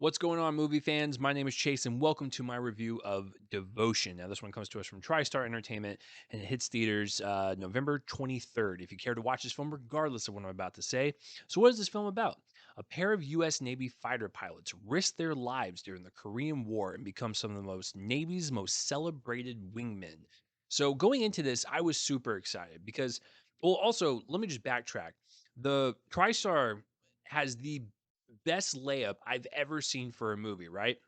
What's going on, movie fans? My name is Chase, and welcome to my review of Devotion. Now, this one comes to us from TriStar Entertainment, and it hits theaters November 23rd. If you care to watch this film, regardless of what I'm about to say. So, what is this film about? A pair of U.S. Navy fighter pilots risk their lives during the Korean War and become some of the Navy's most celebrated wingmen. So, going into this, I was super excited because, well, also, let me just backtrack. The TriStar has the best layup I've ever seen for a movie, right?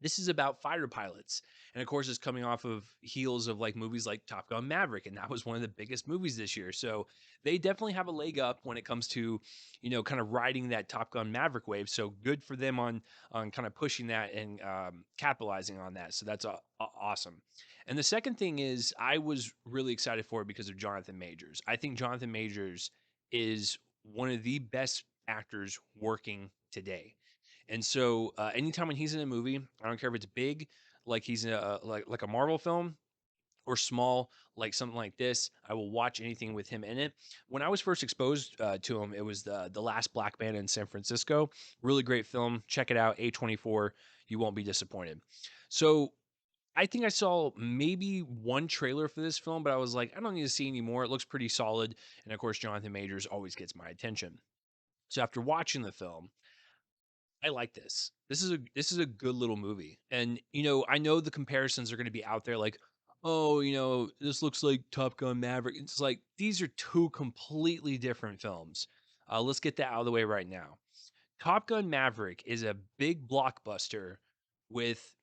This is about fighter pilots. And of course, it's coming off of heels of like movies like Top Gun Maverick. And that was one of the biggest movies this year. So they definitely have a leg up when it comes to, kind of riding that Top Gun Maverick wave. So good for them on kind of pushing that and capitalizing on that. So that's awesome. And the second thing is, I was really excited for it because of Jonathan Majors. I think Jonathan Majors is one of the best actors working today. And so, anytime when he's in a movie, I don't care if it's big, like he's in like a Marvel film, or small, like something like this, I will watch anything with him in it. When I was first exposed to him, it was the Last Black Man in San Francisco. Really great film. Check it out. A24. You won't be disappointed. So I think I saw maybe one trailer for this film, but I was like, I don't need to see any more. It looks pretty solid, and of course, Jonathan Majors always gets my attention. So after watching the film, I like this. This is a good little movie. And I know the comparisons are going to be out there like, "Oh, this looks like Top Gun Maverick." It's like these are two completely different films. Let's get that out of the way right now. Top Gun Maverick is a big blockbuster with,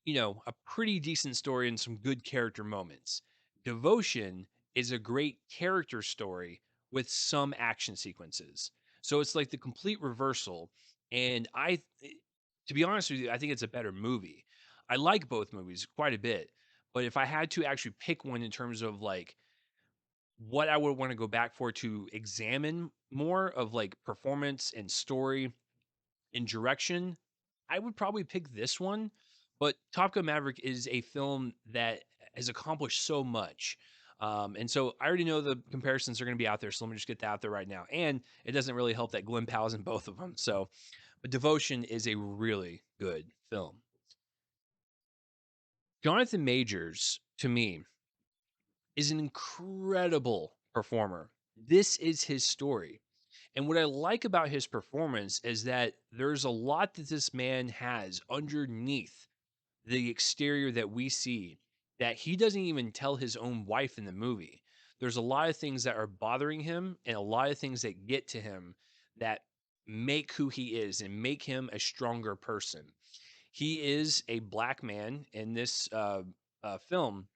a pretty decent story and some good character moments. Devotion is a great character story with some action sequences. So it's like the complete reversal. And to be honest with you, I think it's a better movie. I like both movies quite a bit. But if I had to actually pick one in terms of like what I would want to go back for to examine more of like performance and story in direction, I would probably pick this one, but Top Gun Maverick is a film that has accomplished so much. And so I already know the comparisons are going to be out there, so let me just get that out there right now. And it doesn't really help that Glenn Powell's in both of them. So, but Devotion is a really good film. Jonathan Majors, to me, is an incredible performer. This is his story. And what I like about his performance is that there's a lot that this man has underneath the exterior that we see that he doesn't even tell his own wife in the movie. There's a lot of things that are bothering him and a lot of things that get to him that make who he is and make him a stronger person. He is a black man in this film.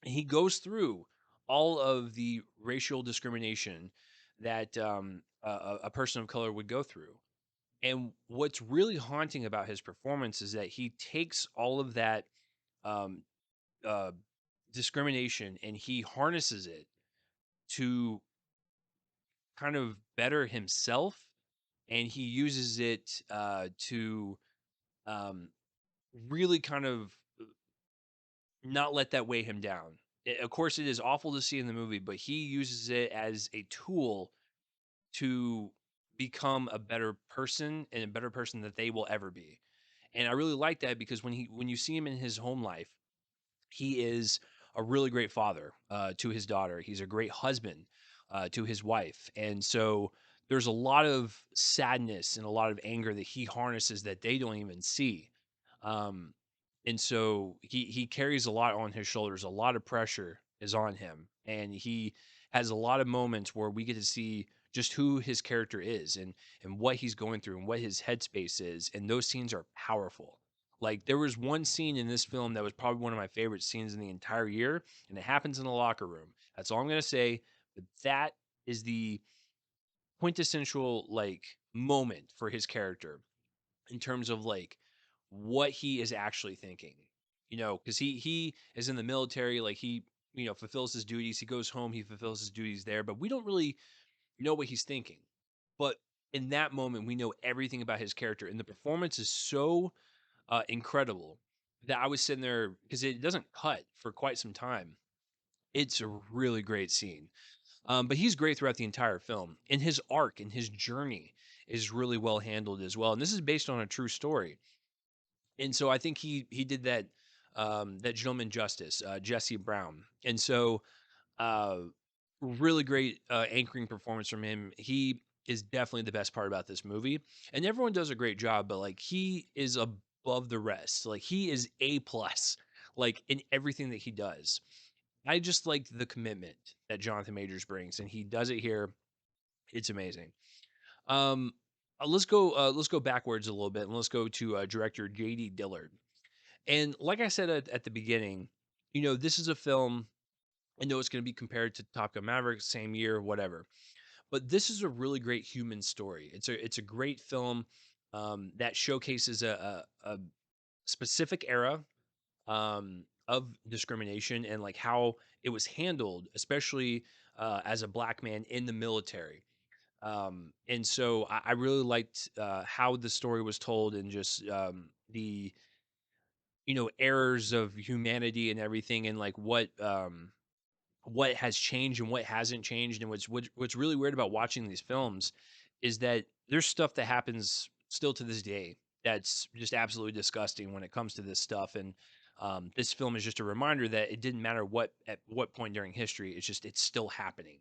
And he goes through all of the racial discrimination that a person of color would go through. And what's really haunting about his performance is that he takes all of that um, uh, discrimination and he harnesses it to kind of better himself, and he uses it to um, really kind of not let that weigh him down. Of course, it is awful to see in the movie, but he uses it as a tool to become a better person and a better person that they will ever be. And I really like that because when you see him in his home life, he is a really great father to his daughter. He's a great husband to his wife, and so there's a lot of sadness and a lot of anger that he harnesses that they don't even see. Um, and so he carries a lot on his shoulders. A lot of pressure is on him, and he has a lot of moments where we get to see just who his character is and what he's going through and what his headspace is. And those scenes are powerful. Like there was one scene in this film that was probably one of my favorite scenes in the entire year, and it happens in the locker room. That's all I'm gonna say. But that is the quintessential like moment for his character in terms of like what he is actually thinking. Because he is in the military, like he fulfills his duties. He goes home, he fulfills his duties there, but we don't really know what he's thinking. But in that moment, we know everything about his character, and the performance is so incredible that I was sitting there because it doesn't cut for quite some time. It's a really great scene. But he's great throughout the entire film. And his arc and his journey is really well handled as well. And this is based on a true story. And so I think he did that gentleman justice, Jesse Brown. And so uh, really great anchoring performance from him. He is definitely the best part about this movie, and everyone does a great job. But like he is above the rest. Like he is a plus, like in everything that he does. I just like the commitment that Jonathan Majors brings, and he does it here. It's amazing. Um, let's go backwards a little bit, and let's go to director J.D. Dillard. And like I said at the beginning, you know, this is a film. I know it's going to be compared to Top Gun Maverick, same year, whatever. But this is a really great human story. It's a great film that showcases a specific era of discrimination and like how it was handled, especially as a black man in the military. And so I really liked how the story was told and just the errors of humanity and everything and like what has changed and what hasn't changed. And what's really weird about watching these films is that there's stuff that happens still to this day that's just absolutely disgusting when it comes to this stuff. And this film is just a reminder that it didn't matter what at what point during history, it's still happening.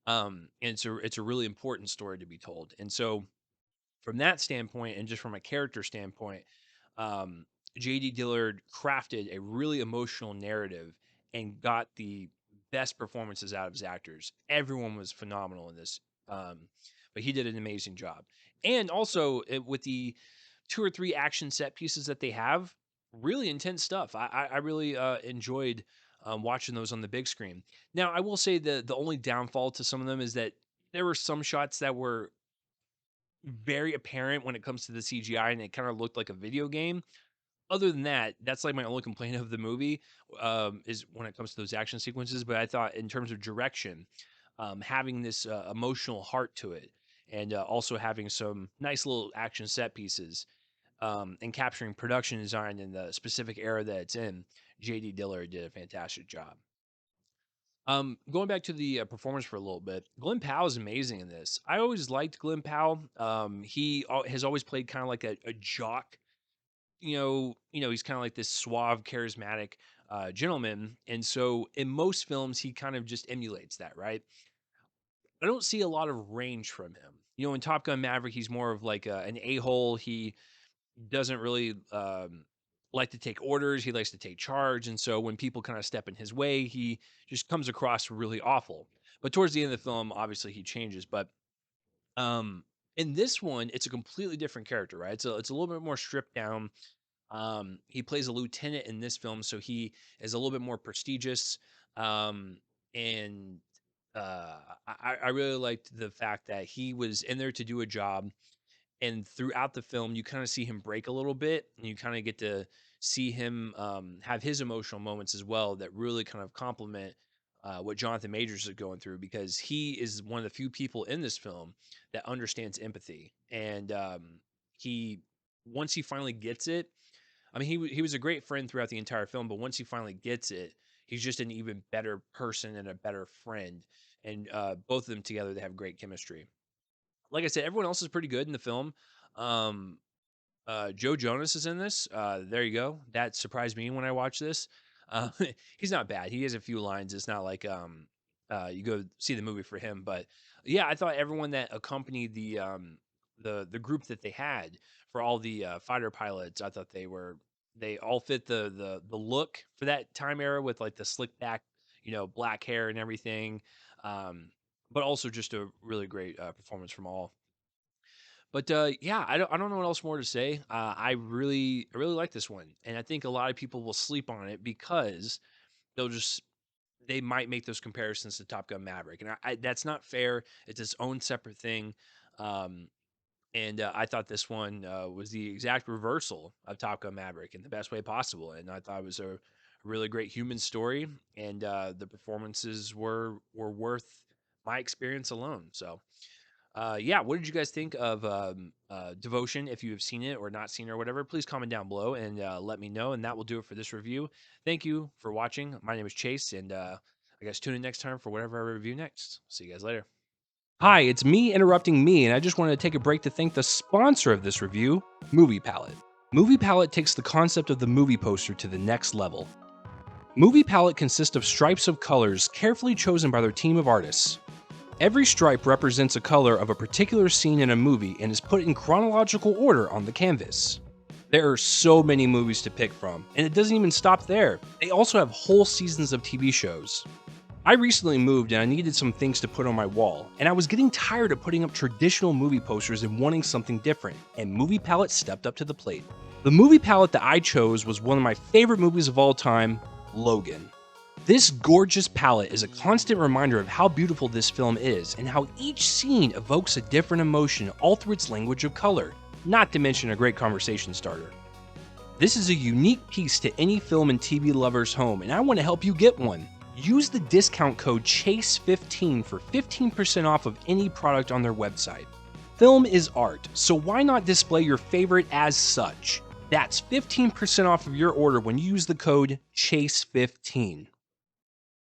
And it's a really important story to be told. And so from that standpoint, and just from a character standpoint, um, JD Dillard crafted a really emotional narrative and got the best performances out of his actors. Everyone was phenomenal in this, but he did an amazing job. And also with the two or three action set pieces that they have, really intense stuff. I really enjoyed watching those on the big screen. Now, I will say the only downfall to some of them is that there were some shots that were very apparent when it comes to the CGI, and it kind of looked like a video game. Other than that, that's like my only complaint of the movie, is when it comes to those action sequences. But I thought in terms of direction, having this emotional heart to it, and also having some nice little action set pieces, and capturing production design in the specific era that it's in, JD Dillard did a fantastic job. Going back to the performance for a little bit, Glenn Powell is amazing in this. I always liked Glenn Powell. Has always played kind of like a jock. He's kind of like this suave, charismatic gentleman, and so in most films, he kind of just emulates that, right? I don't see a lot of range from him. In Top Gun Maverick, he's more of like an a hole. He doesn't really like to take orders. He likes to take charge, and so when people kind of step in his way, he just comes across really awful. But towards the end of the film, obviously he changes. But um, in this one, it's a completely different character, right? So it's a little bit more stripped down. He plays a lieutenant in this film, so he is a little bit more prestigious. Um, and I really liked the fact that he was in there to do a job, and throughout the film, you kind of see him break a little bit, and you kind of get to see him have his emotional moments as well that really kind of complement what Jonathan Majors is going through, because he is one of the few people in this film that understands empathy, and he once he finally gets it. I mean, he was a great friend throughout the entire film, but once he finally gets it, he's just an even better person and a better friend. And both of them together, they have great chemistry. Like I said, everyone else is pretty good in the film. Um, Joe Jonas is in this. There you go. That surprised me when I watched this. Uh, he's not bad. He has a few lines. It's not like you go see the movie for him, but yeah, I thought everyone that accompanied the group that they had for all the fighter pilots, I thought they all fit the look for that time era with like the slick back, black hair and everything. Um, but also just a really great performance from all. But yeah, I don't know what else more to say. I really like this one, and I think a lot of people will sleep on it because they'll just they might make those comparisons to Top Gun Maverick, and that's not fair. It's its own separate thing. Um, and I thought this one was the exact reversal of Top Gun Maverick in the best way possible, and I thought it was a really great human story, and the performances were worth my experience alone. So yeah, what did you guys think of Devotion? If you have seen it or not seen it or whatever, please comment down below and let me know. And that will do it for this review. Thank you for watching. My name is Chase, and I guess tune in next time for whatever I review next. See you guys later. Hi, it's me interrupting me, and I just wanted to take a break to thank the sponsor of this review, Movie Palette. Movie Palette takes the concept of the movie poster to the next level. Movie Palette consists of stripes of colors carefully chosen by their team of artists. Every stripe represents a color of a particular scene in a movie and is put in chronological order on the canvas. There are so many movies to pick from, and it doesn't even stop there. They also have whole seasons of TV shows. I recently moved and I needed some things to put on my wall, and I was getting tired of putting up traditional movie posters and wanting something different, and Movie Palette stepped up to the plate. The movie palette that I chose was one of my favorite movies of all time, Logan. This gorgeous palette is a constant reminder of how beautiful this film is and how each scene evokes a different emotion all through its language of color, not to mention a great conversation starter. This is a unique piece to any film and TV lover's home, and I want to help you get one. Use the discount code CHASE15 for 15% off of any product on their website. Film is art, so why not display your favorite as such? That's 15% off of your order when you use the code CHASE15.